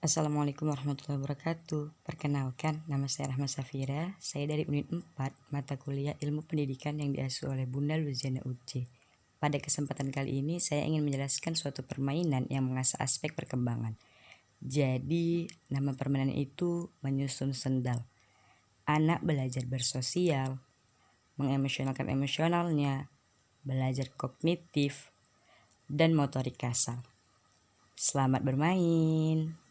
Assalamualaikum warahmatullahi wabarakatuh. Perkenalkan, nama saya Rahma Safira. Saya dari Unit 4, mata kuliah Ilmu Pendidikan yang diasuh oleh Bunda Luziana UC. Pada kesempatan kali ini, saya ingin menjelaskan suatu permainan yang mengasah aspek perkembangan. Jadi, nama permainan itu menyusun sendal. Anak belajar bersosial, mengemosionalkan emosionalnya, belajar kognitif, dan motorik kasar. Selamat bermain.